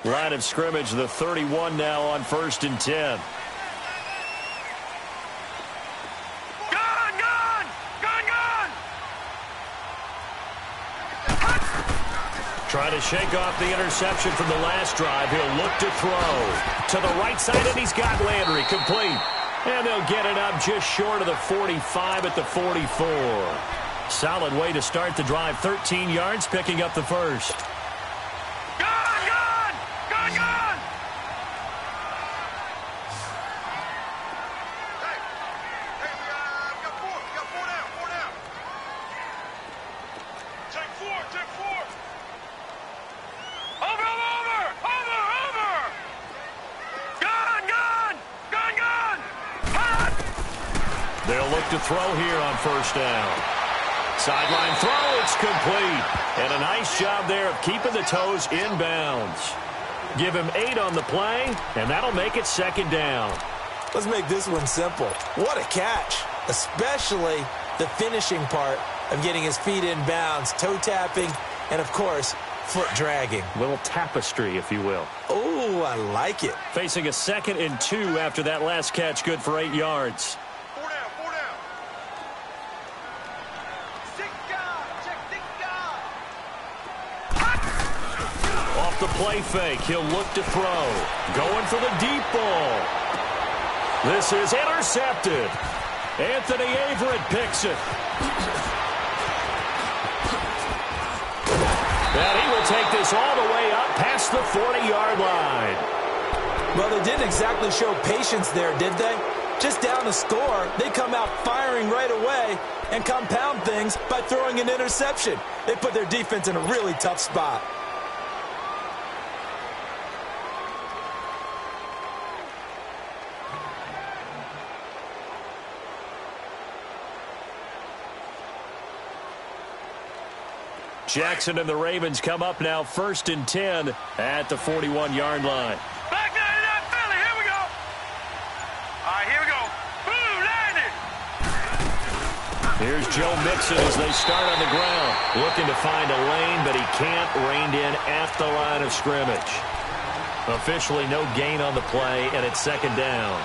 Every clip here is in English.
Line of scrimmage, the 31 now on 1st and 10. Trying to shake off the interception from the last drive. He'll look to throw. To the right side, and he's got Landry complete. And they'll get it up just short of the 45 at the 44. Solid way to start the drive. 13 yards, picking up the first. They'll look to throw here on 1st down. Sideline throw, it's complete. And a nice job there of keeping the toes inbounds. Give him 8 on the play, and that'll make it 2nd down. Let's make this one simple. What a catch, especially the finishing part of getting his feet in bounds, toe tapping, and, of course, foot dragging. Little tapestry, if you will. Oh, I like it. Facing a 2nd and 2 after that last catch, good for 8 yards. The play fake. He'll look to throw. Going for the deep ball. This is intercepted. Anthony Averett picks it. And he will take this all the way up past the 40-yard line. Well, they didn't exactly show patience there, did they? Just down the score, they come out firing right away and compound things by throwing an interception. They put their defense in a really tough spot. Jackson and the Ravens come up now 1st and 10 at the 41-yard line. Back 99 Philly, here we go. All right, here we go. Boom, landed. Here's Joe Mixon as they start on the ground. Looking to find a lane, but he can't. Reined in at the line of scrimmage. Officially no gain on the play, and it's 2nd down.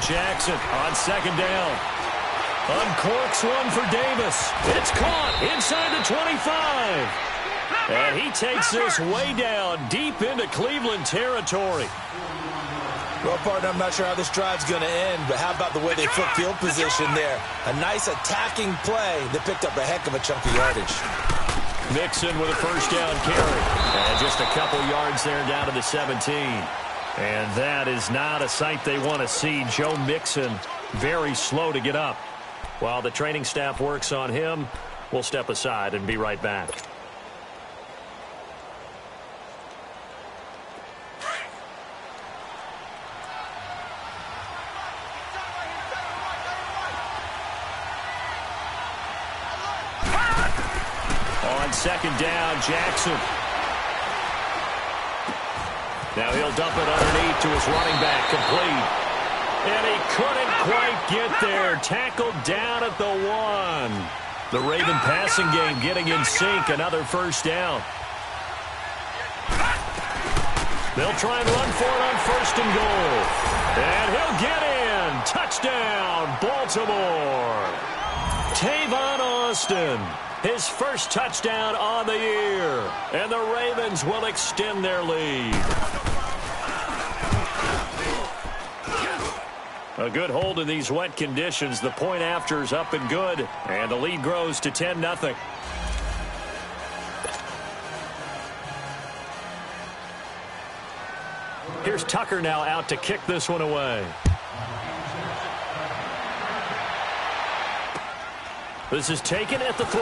Jackson on 2nd down. Uncorks one for Davis. It's caught inside the 25. And he takes this way down deep into Cleveland territory. Well, partner, I'm not sure how this drive's going to end, but how about the way they flip field position there? A nice attacking play that picked up a heck of a chunk of yardage. Mixon with a 1st down carry. And just a couple yards there down to the 17. And that is not a sight they want to see. Joe Mixon very slow to get up. While the training staff works on him, we'll step aside and be right back. On 2nd down, Jackson. Now he'll dump it underneath to his running back, complete. And he couldn't quite get there. Tackled down at the 1. The Raven passing game getting in sync. Another 1st down. They'll try and run for it on 1st and goal. And he'll get in. Touchdown, Baltimore. Tavon Austin. His first touchdown on the year. And the Ravens will extend their lead. A good hold in these wet conditions. The point after is up and good. And the lead grows to 10-0. Here's Tucker now out to kick this one away. This is taken at the 3.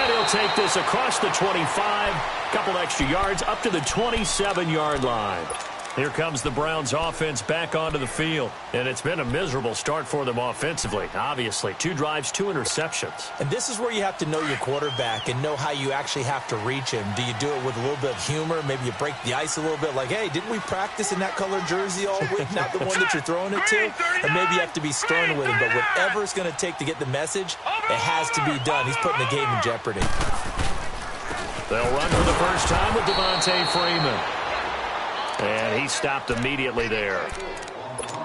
And he'll take this across the 25. Couple extra yards up to the 27-yard line. Here comes the Browns offense back onto the field. And it's been a miserable start for them offensively. Obviously, 2 drives, 2 interceptions. And this is where you have to know your quarterback and know how you actually have to reach him. Do you do it with a little bit of humor? Maybe you break the ice a little bit like, hey, didn't we practice in that color jersey all week? Not the one that you're throwing it to? Or maybe you have to be stern with him. But whatever it's going to take to get the message, it has to be done. He's putting the game in jeopardy. They'll run for the first time with Devontae Freeman. And he stopped immediately there.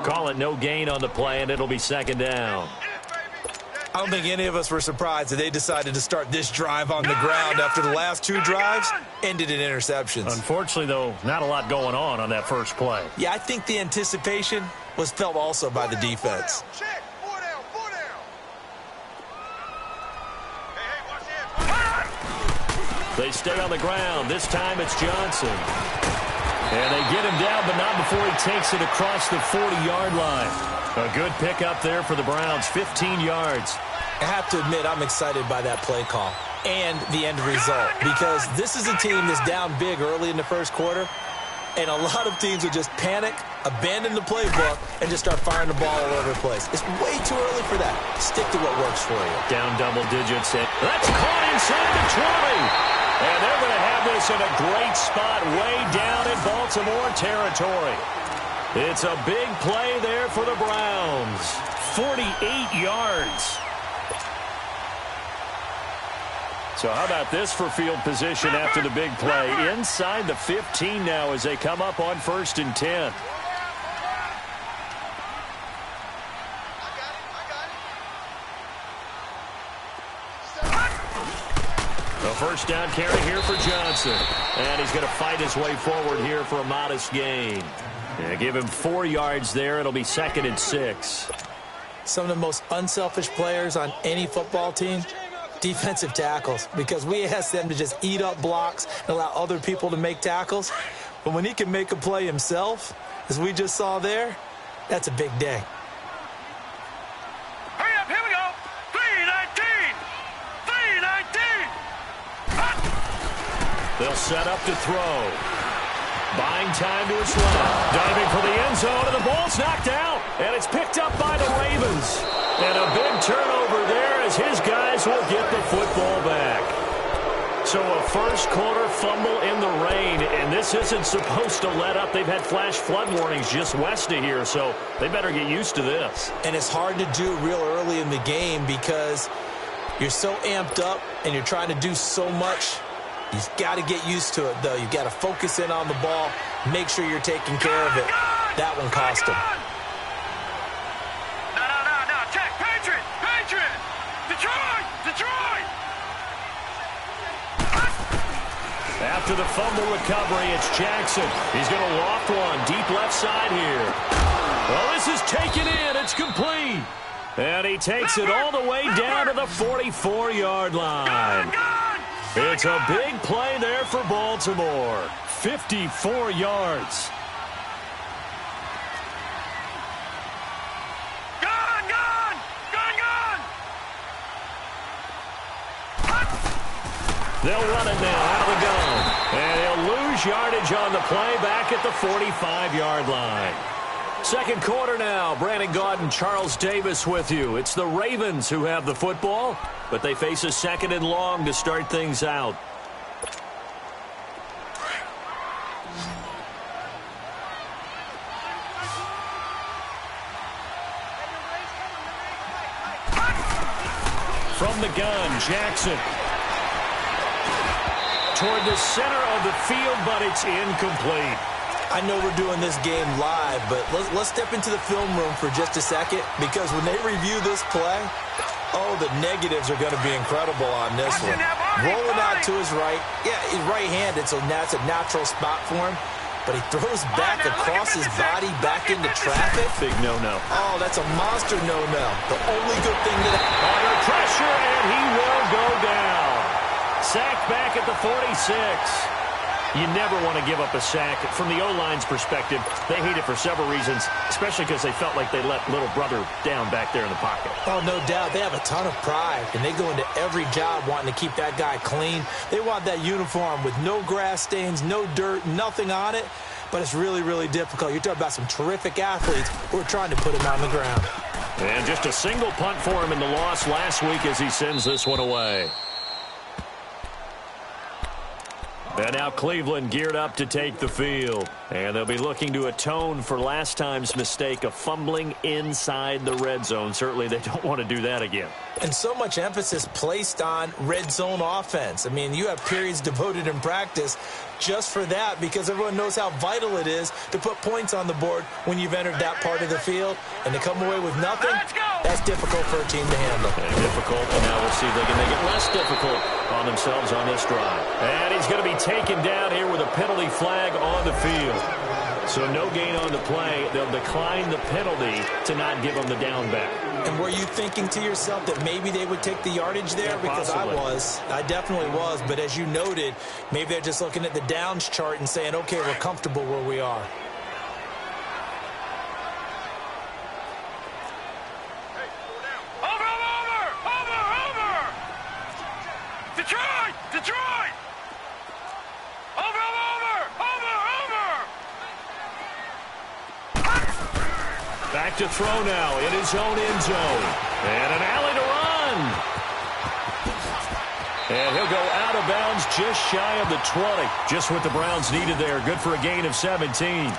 Call it no gain on the play, and it'll be second down. I don't think any of us were surprised that they decided to start this drive on the ground after the last 2 drives ended in interceptions. Unfortunately, though, not a lot going on that first play. Yeah, I think the anticipation was felt also by the defense. They stay on the ground. This time it's Johnson. And they get him down, but not before he takes it across the 40-yard line. A good pickup there for the Browns, 15 yards. I have to admit, I'm excited by that play call and the end result, because this is a team that's down big early in the first quarter, and a lot of teams will just panic, abandon the playbook, and just start firing the ball all over the place. It's way too early for that. Stick to what works for you. Down double digits. That's caught inside the 20. And they're going to have this in a great spot way down in Baltimore territory. It's a big play there for the Browns. 48 yards. So how about this for field position after the big play? Inside the 15 now as they come up on 1st and 10. First down carry here for Johnson. And he's going to fight his way forward here for a modest gain. Yeah, give him 4 yards there. It'll be 2nd and 6. Some of the most unselfish players on any football team, defensive tackles, because we ask them to just eat up blocks and allow other people to make tackles. But when he can make a play himself, as we just saw there, that's a big day. Hurry up, here we go. 3-19. 3-19. They'll set up to throw. Buying time to his left. Diving for the end zone, and the ball's knocked out. And it's picked up by the Ravens. And a big turnover there as his guys will get the football back. So a first quarter fumble in the rain, and this isn't supposed to let up. They've had flash flood warnings just west of here, so they better get used to this. And it's hard to do real early in the game because you're so amped up and you're trying to do so much. You've got to get used to it, though. You've got to focus in on the ball, make sure you're taking care of it. That one cost him. No. Check. Patriot. Detroit. After the fumble recovery, it's Jackson. He's going to loft one deep left side here. Well, this is taken in. It's complete. And he takes it all the way down to the 44-yard line. It's a big play there for Baltimore. 54 yards. Gone! They'll run it now out of the gun. And he'll lose yardage on the play back at the 45-yard line. Second quarter now. Brandon Gaudin, Charles Davis with you. It's the Ravens who have the football, but they face a 2nd and long to start things out. From the gun, Jackson. Toward the center of the field, but it's incomplete. I know we're doing this game live, but let's step into the film room for just a second, because when they review this play, the negatives are going to be incredible on this one. Rolling out to his right. Yeah, he's right-handed, so that's a natural spot for him. But he throws back across his body back into traffic. Big no-no. Oh, that's a monster no-no. The only good thing that... Under pressure, and he will go down. Sacked back at the 46. You never want to give up a sack. From the O-line's perspective, they hate it for several reasons, especially because they felt like they let little brother down back there in the pocket. Oh, no doubt. They have a ton of pride, and they go into every job wanting to keep that guy clean. They want that uniform with no grass stains, no dirt, nothing on it. but it's really, really difficult. You're talking about some terrific athletes who are trying to put him on the ground. And just a single punt for him in the loss last week as he sends this one away. And now Cleveland geared up to take the field. And they'll be looking to atone for last time's mistake of fumbling inside the red zone. Certainly they don't want to do that again. And so much emphasis placed on red zone offense. I mean, you have periods devoted in practice just for that because everyone knows how vital it is to put points on the board when you've entered that part of the field. And to come away with nothing, that's difficult for a team to handle. And difficult, and now we'll see if they can make it less difficult on themselves on this drive. And he's going to be taken down here with a penalty flag on the field. So no gain on the play. They'll decline the penalty to not give them the down back. And were you thinking to yourself that maybe they would take the yardage there? Yeah, because possibly. I definitely was. But as you noted, maybe they're just looking at the downs chart and saying, okay, we're comfortable where we are. Detroit! Back to throw now in his own end zone. And an alley to run. And he'll go out of bounds just shy of the 20. Just what the Browns needed there. Good for a gain of 17.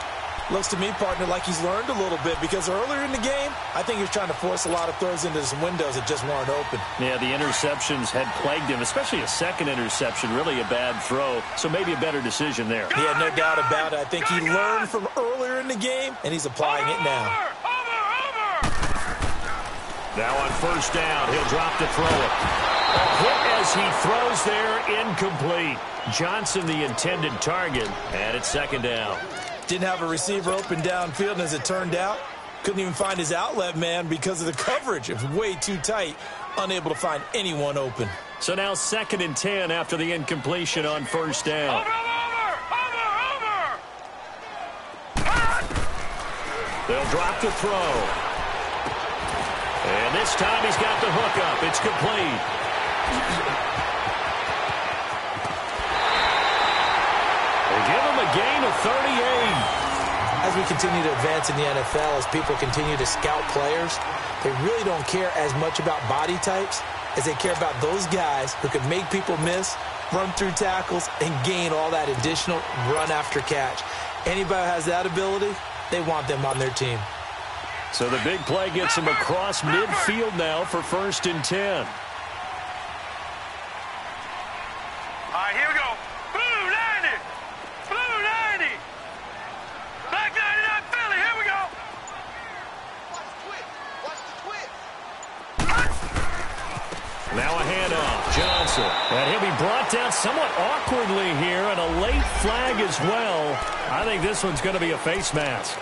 Looks to me, partner, like he's learned a little bit because earlier in the game, I think he was trying to force a lot of throws into some windows that just weren't open. Yeah, the interceptions had plagued him, especially a second interception, really a bad throw. So maybe a better decision there. He had no doubt about it. I think he learned from earlier in the game, and he's applying it now. Now on first down, he'll drop to throw it. A hit as he throws there, incomplete. Johnson the intended target, and it's second down. Didn't have a receiver open downfield, and as it turned out, couldn't even find his outlet man because of the coverage. It was way too tight, unable to find anyone open. So now 2nd and 10 after the incompletion on first down. They'll drop to throw. And this time he's got the hook up. It's complete. They give him a gain of 38. As we continue to advance in the NFL, as people continue to scout players, they really don't care as much about body types as they care about those guys who can make people miss, run through tackles, and gain all that additional run after catch. Anybody who has that ability, they want them on their team. So the big play gets him across midfield now for 1st and 10. All right, here we go. Blue 90. Blue 90. Black 99 Philly. Here we go. Watch the twist. Now a handoff. Johnson. And he'll be brought down somewhat awkwardly here, and a late flag as well. I think this one's going to be a face mask.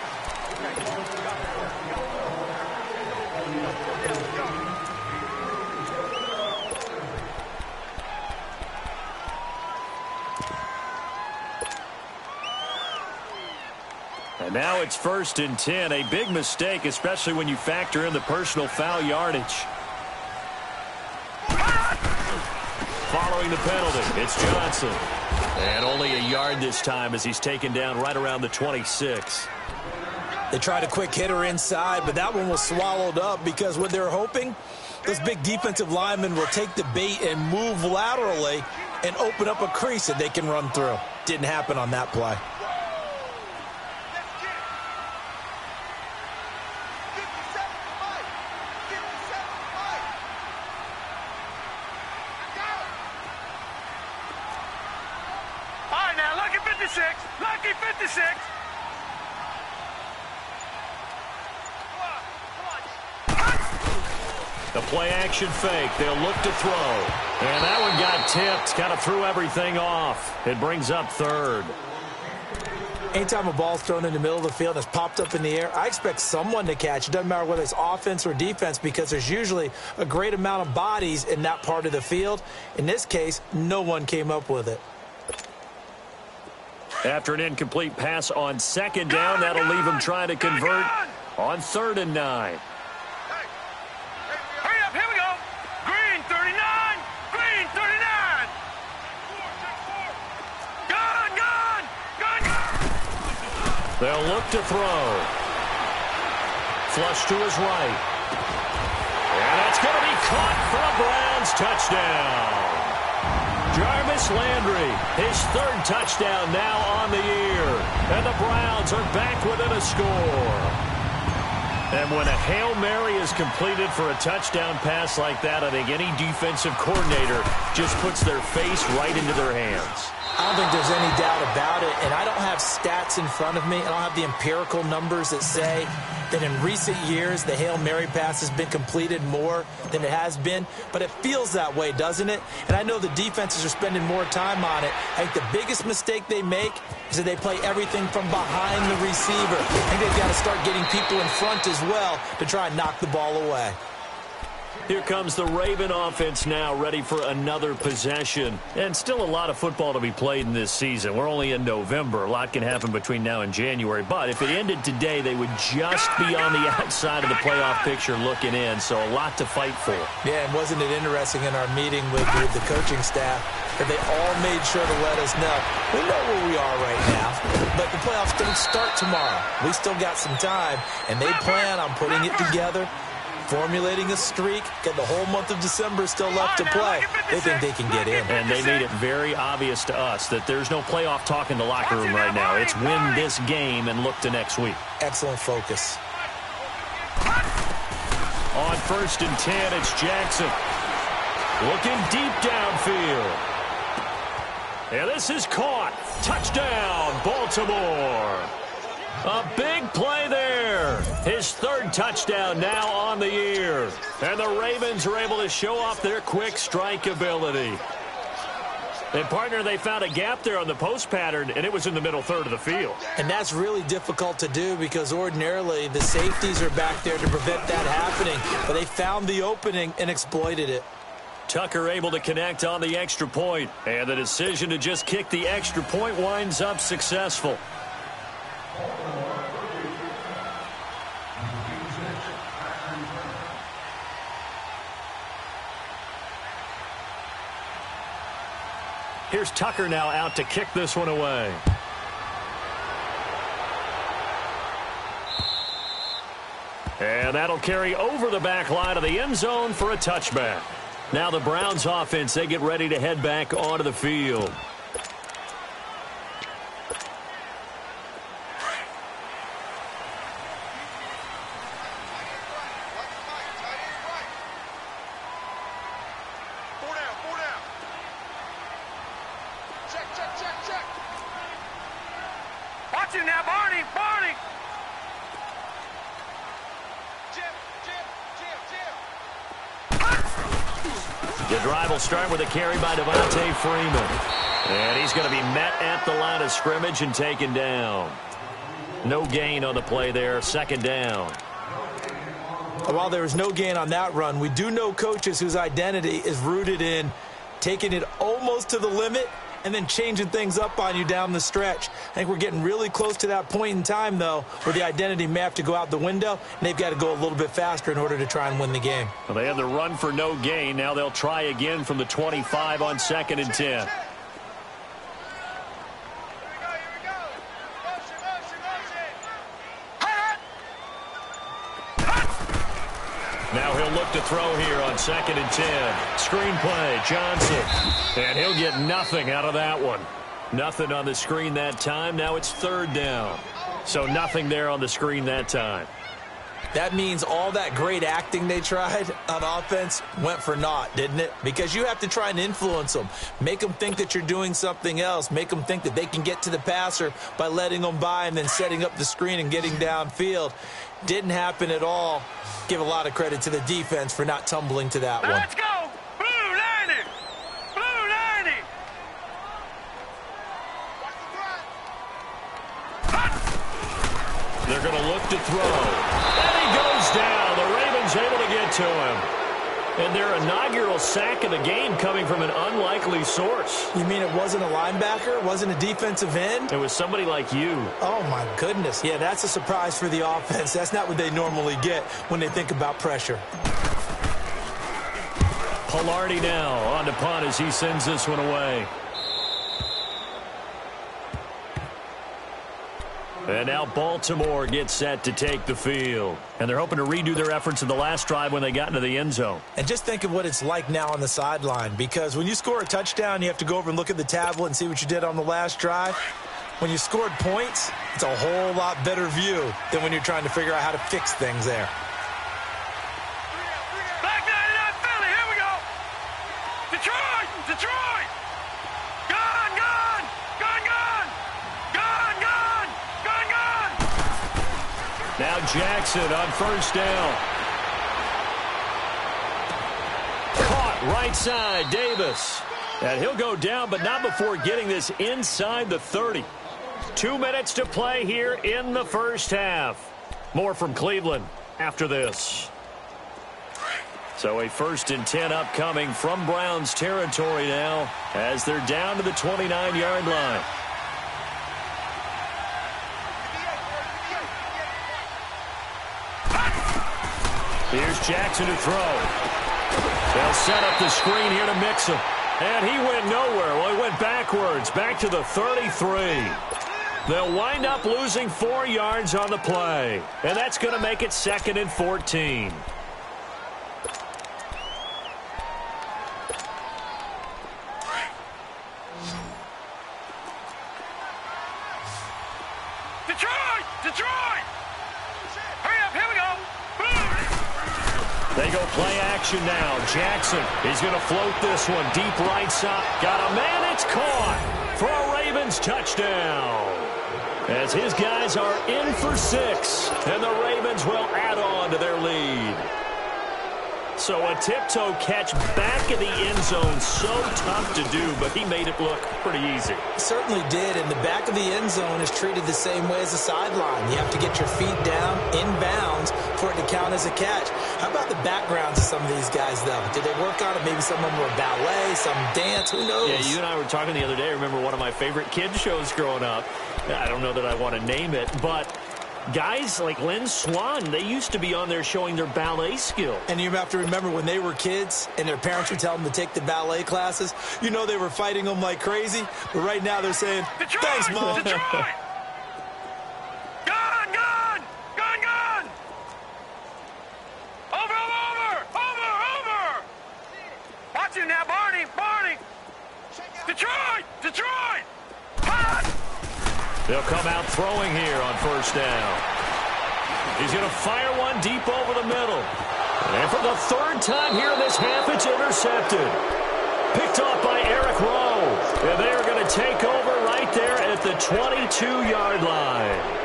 And now it's 1st and 10. A big mistake, especially when you factor in the personal foul yardage. Following the penalty, it's Johnson. And only a yard this time as he's taken down right around the 26. They tried a quick hitter inside, but that one was swallowed up because what they're hoping, those big defensive linemen will take the bait and move laterally and open up a crease that they can run through. Didn't happen on that play. Lucky 56. The play action fake. They'll look to throw. And that one got tipped. Kind of threw everything off. It brings up 3rd. Anytime a ball's thrown in the middle of the field and it's popped up in the air, I expect someone to catch. It doesn't matter whether it's offense or defense because there's usually a great amount of bodies in that part of the field. In this case, no one came up with it. After an incomplete pass on 2nd down, that'll leave him trying to convert on 3rd and 9. Hurry up, here we go. Green 39. Green 39. Gun. They'll look to throw. Flush to his right. And it's going to be caught for a Browns touchdown. Jarvis Landry, his third touchdown now on the year. And the Browns are back within a score. And when a Hail Mary is completed for a touchdown pass like that, I think any defensive coordinator just puts their face right into their hands. I don't think there's any doubt about it, and I don't have stats in front of me. I don't have the empirical numbers that say that in recent years the Hail Mary pass has been completed more than it has been, but it feels that way, doesn't it? And I know the defenses are spending more time on it. I think the biggest mistake they make is that they play everything from behind the receiver. I think they've got to start getting people in front as well to try and knock the ball away. Here comes the Raven offense now, ready for another possession. And still a lot of football to be played in this season. We're only in November. A lot can happen between now and January. But if it ended today, they would just be on the outside of the playoff picture looking in. So a lot to fight for. Yeah, and wasn't it interesting in our meeting with the coaching staff that they all made sure to let us know, we know where we are right now, but the playoffs don't start tomorrow. We still got some time, and they plan on putting it together, formulating a streak, get the whole month of December still left to play. They think they can get in. And they made it very obvious to us that there's no playoff talk in the locker room right now. It's win this game and look to next week. Excellent focus. On 1st and 10, it's Jackson. Looking deep downfield. And this is caught. Touchdown, Baltimore. A big play there. His third touchdown now on the year. And the Ravens are able to show off their quick strike ability. And, partner, they found a gap there on the post pattern, and it was in the middle third of the field. And that's really difficult to do because ordinarily the safeties are back there to prevent that happening. But they found the opening and exploited it. Tucker able to connect on the extra point. And the decision to just kick the extra point winds up successful. Here's Tucker now out to kick this one away. And that'll carry over the back line of the end zone for a touchback. Now the Browns offense, they get ready to head back onto the field. Watch it now, Barney, Barney. The drive will start with a carry by Devontae Freeman. And he's going to be met at the line of scrimmage and taken down. No gain on the play there, 2nd down. While there was no gain on that run, we do know coaches whose identity is rooted in taking it almost to the limit and then changing things up on you down the stretch. I think we're getting really close to that point in time, though, where the identity may have to go out the window, and they've got to go a little bit faster in order to try and win the game. Well, they had the run for no gain. Now they'll try again from the 25 on 2nd and 10. Now he'll look to throw here on 2nd and 10. Screen play, Johnson. And he'll get nothing out of that one. Nothing on the screen that time. Now it's 3rd down. So nothing there on the screen that time. That means all that great acting they tried on offense went for naught, didn't it? Because you have to try and influence them. Make them think that you're doing something else. Make them think that they can get to the passer by letting them by and then setting up the screen and getting downfield. Didn't happen at all. Give a lot of credit to the defense for not tumbling to that one. Let's go! Blue 90! Blue 90! They're going to look to throw. And he goes down. The Ravens able to get to him. And their inaugural sack of the game coming from an unlikely source. You mean it wasn't a linebacker? It wasn't a defensive end? It was somebody like you. Oh, my goodness. Yeah, that's a surprise for the offense. That's not what they normally get when they think about pressure. Pilardi now on to punt as he sends this one away. And now Baltimore gets set to take the field. And they're hoping to redo their efforts in the last drive when they got into the end zone. And just think of what it's like now on the sideline, because when you score a touchdown, you have to go over and look at the tablet and see what you did on the last drive. When you scored points, it's a whole lot better view than when you're trying to figure out how to fix things there. Back 99 Philly, here we go. Detroit, Detroit. Gone, gone, gone, gone. Gone, gone, gone, gone. Now Jackson on first down. Caught right side, Davis. And he'll go down, but not before getting this inside the 30. 2 minutes to play here in the first half. More from Cleveland after this. So a 1st and 10 upcoming from Browns territory now as they're down to the 29-yard line. Here's Jackson to throw. They'll set up the screen here to mix him. And he went nowhere. Well, he went backwards, back to the 33. They'll wind up losing 4 yards on the play. And that's going to make it 2nd and 14. Detroit, Detroit. Hurry up, here we go. They go play action now. Jackson, he's going to float this one deep right side. Got a man, it's caught for a Ravens touchdown. As his guys are in for 6, and the Ravens will add on to their lead. So a tiptoe catch back in the end zone, so tough to do, but he made it look pretty easy. Certainly did, and the back of the end zone is treated the same way as the sideline. You have to get your feet down, inbounds, for it to count as a catch. How about the backgrounds of some of these guys, though? Did they work on it? Maybe some of them were ballet, some dance, who knows? Yeah, you and I were talking the other day. I remember one of my favorite kids shows growing up. I don't know that I want to name it, but guys like Lynn Swan, they used to be on there showing their ballet skills. And you have to remember when they were kids and their parents would tell them to take the ballet classes, you know they were fighting them like crazy. But right now they're saying, Detroit, thanks, Mom. Detroit. Gone, gone, gone, gone. Over. Watch you now, Barney. Detroit, Detroit. Hot. They'll come out throwing here on first down. He's going to fire one deep over the middle. And for the 3rd time here in this half, it's intercepted. Picked off by Eric Rowe. And they are going to take over right there at the 22-yard line.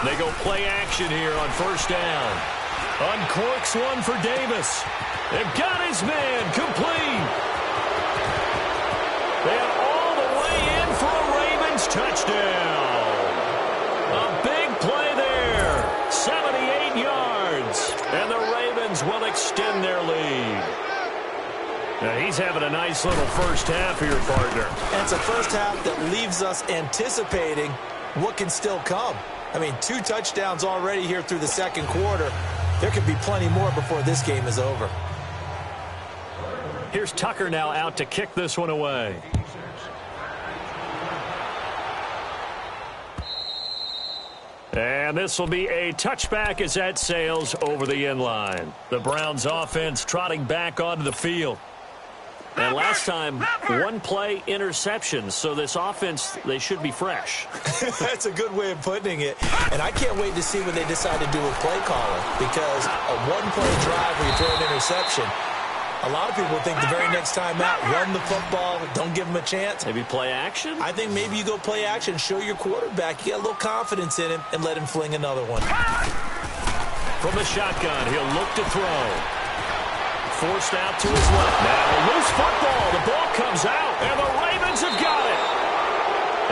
They go play action here on first down. Uncorks one for Davis. They've got his man complete. And all the way in for a Ravens touchdown. A big play there. 78 yards. And the Ravens will extend their lead. Now he's having a nice little first half here, partner. And it's a first half that leaves us anticipating what can still come. I mean, 2 touchdowns already here through the 2nd quarter. There could be plenty more before this game is over. Here's Tucker now out to kick this one away. And this will be a touchback as that sails over the end line. The Browns offense trotting back onto the field. And last time, 1 play interception. So this offense, they should be fresh. That's a good way of putting it. And I can't wait to see what they decide to do with play calling. Because a 1-play drive where you throw an interception, a lot of people think the very next time out, run the football, don't give them a chance. Maybe play action? I think maybe you go play action, show your quarterback, you get a little confidence in him, and let him fling another one. From the shotgun, he'll look to throw. Forced out to his left. Now, loose football. The ball comes out, and the Ravens have got it.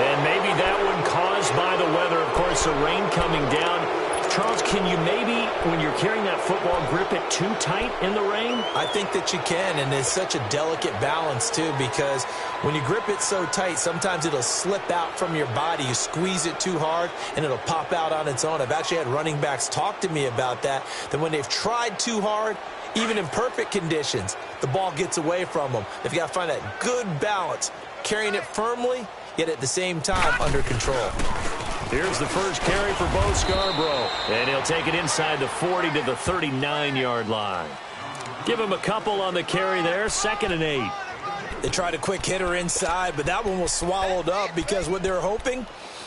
And maybe that one caused by the weather. Of course, the rain coming down Charles, can you maybe, when you're carrying that football, grip it too tight in the rain? I think that you can, and it's such a delicate balance, too, because when you grip it so tight, sometimes it'll slip out from your body. You squeeze it too hard, and it'll pop out on its own. I've actually had running backs talk to me about that when they've tried too hard, even in perfect conditions, the ball gets away from them. They've got to find that good balance, carrying it firmly, yet at the same time under control. Here's the first carry for Bo Scarborough, and he'll take it inside the 40 to the 39-yard line. Give him a couple on the carry there, 2nd and 8. They tried a quick hitter inside, but that one was swallowed up because what they're hoping,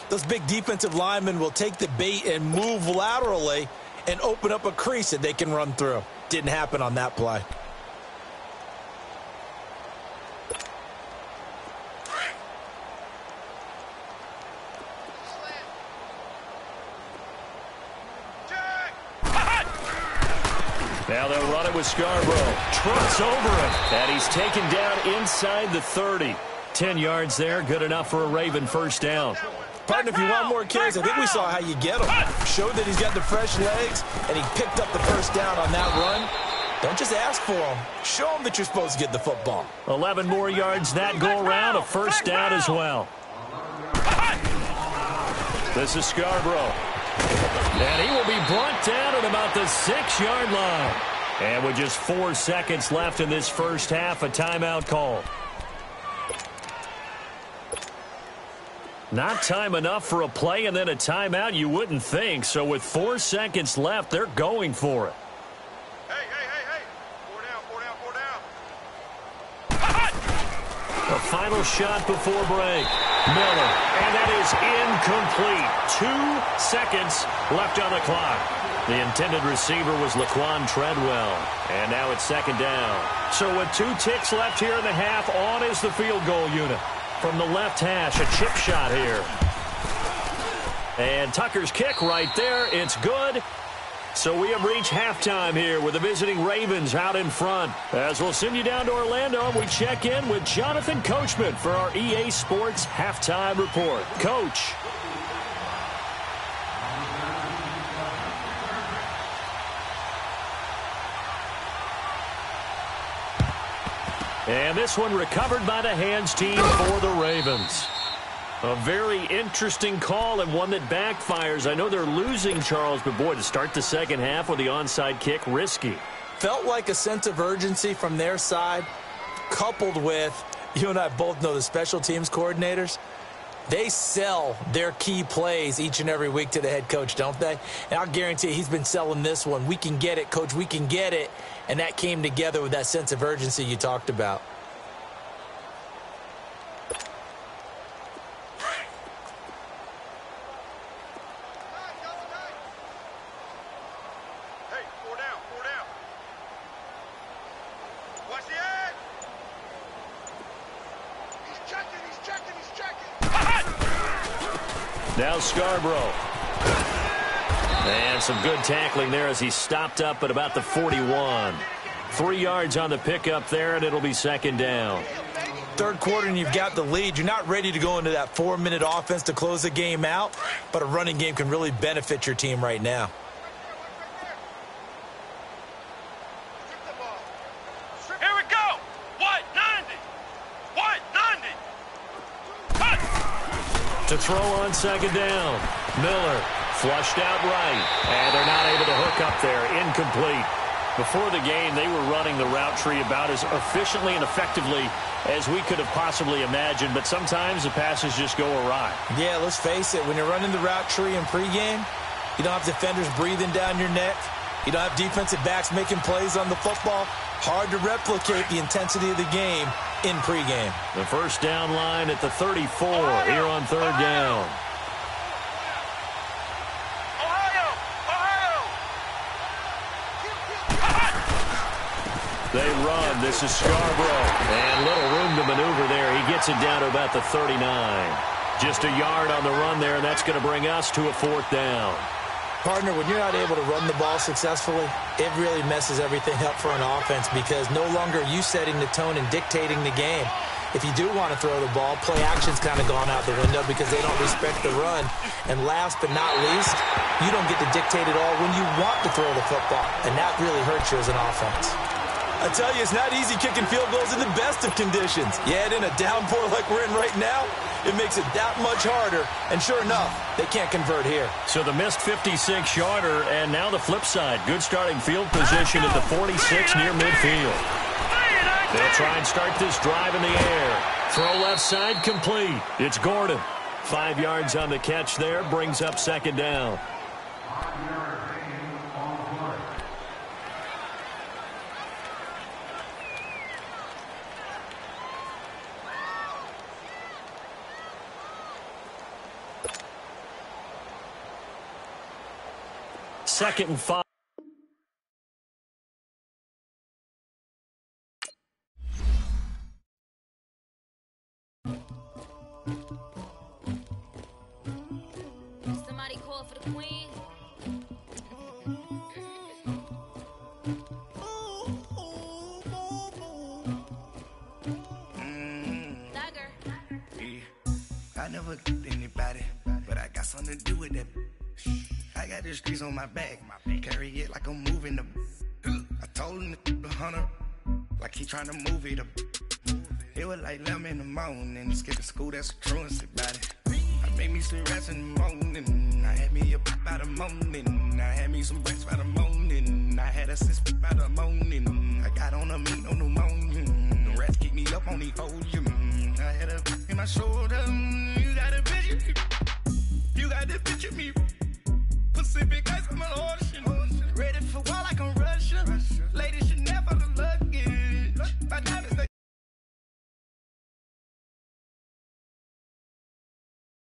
those big defensive linemen will take the bait and move laterally and open up a crease that they can run through. Didn't happen on that play. Now they'll run it with Scarborough. Trucks over him. And he's taken down inside the 30. 10 yards there. Good enough for a Raven first down. Partner, if you want more carries, I think we saw how you get him. Showed that he's got the fresh legs, and he picked up the first down on that run. Don't just ask for him. Show him that you're supposed to get the football. 11 more yards that go around. A first down as well. This is Scarborough. And he will be brought down at about the 6-yard line. And with just 4 seconds left in this first half, a timeout call. Not time enough for a play and then a timeout, you wouldn't think. So with 4 seconds left, they're going for it. Hey. 4 down. A final shot before break. Miller, and that is incomplete. 2 seconds left on the clock. The intended receiver was Laquan Treadwell. And now it's 2nd down. So with 2 ticks left here in the half, on is the field goal unit. From the left hash, a chip shot here. And Tucker's kick right there. It's good. So we have reached halftime here with the visiting Ravens out in front. As we'll send you down to Orlando, we check in with Jonathan Coachman for our EA Sports Halftime Report. Coach. And this one recovered by the hands team for the Ravens. A very interesting call and one that backfires. I know they're losing, Charles, but boy, to start the second half with the onside kick, risky. Felt like a sense of urgency from their side, coupled with, you and I both know the special teams coordinators, they sell their key plays each and every week to the head coach, don't they? And I'll guarantee you he's been selling this one. We can get it, coach, we can get it. And that came together with that sense of urgency you talked about. Hey, 4 down. Watch the edge. He's checking. Now Scarborough. And some good tackling there as he stopped up at about the 41. 3 yards on the pickup there, and it'll be 2nd down. Third quarter and you've got the lead. You're not ready to go into that 4-minute offense to close the game out, but a running game can really benefit your team right now. Here we go. What? 90. To throw on 2nd down. Miller flushed out right, and they're not able to hook up there. Incomplete. Before the game, they were running the route tree about as efficiently and effectively as we could have possibly imagined, but sometimes the passes just go awry. Yeah, let's face it. When you're running the route tree in pregame, you don't have defenders breathing down your neck. You don't have defensive backs making plays on the football. Hard to replicate the intensity of the game in pregame. The first down line at the 34 here on 3rd down. They run. This is Scarborough. And little room to maneuver there. He gets it down to about the 39. Just a yard on the run there, and that's going to bring us to a 4th down. Partner, when you're not able to run the ball successfully, it really messes everything up for an offense because no longer are you setting the tone and dictating the game. If you do want to throw the ball, play action's kind of gone out the window because they don't respect the run. And last but not least, you don't get to dictate it all when you want to throw the football. And that really hurts you as an offense. I tell you, it's not easy kicking field goals in the best of conditions. Yet in a downpour like we're in right now, it makes it that much harder. And sure enough, they can't convert here. So the missed 56-yarder, and now the flip side. Good starting field position at the 46 near midfield. They'll try and start this drive in the air. Throw left side complete. It's Gordon. 5 yards on the catch there, brings up second down. Second and 5. Somebody call for the queen. I never did anybody, but I got something to do with that. I got the streets on my back, carry it like I'm moving the. I told him the hunter, like he trying to move it up. It was like 11 in the morning, skipping school, that's a truancy body. I made me some rats in the morning, I had me a pop by the morning, I had me some rats by the morning, I had a sis by the morning, I got on a meat on the morning, the rats keep me up on the ocean, I had a in my shoulder,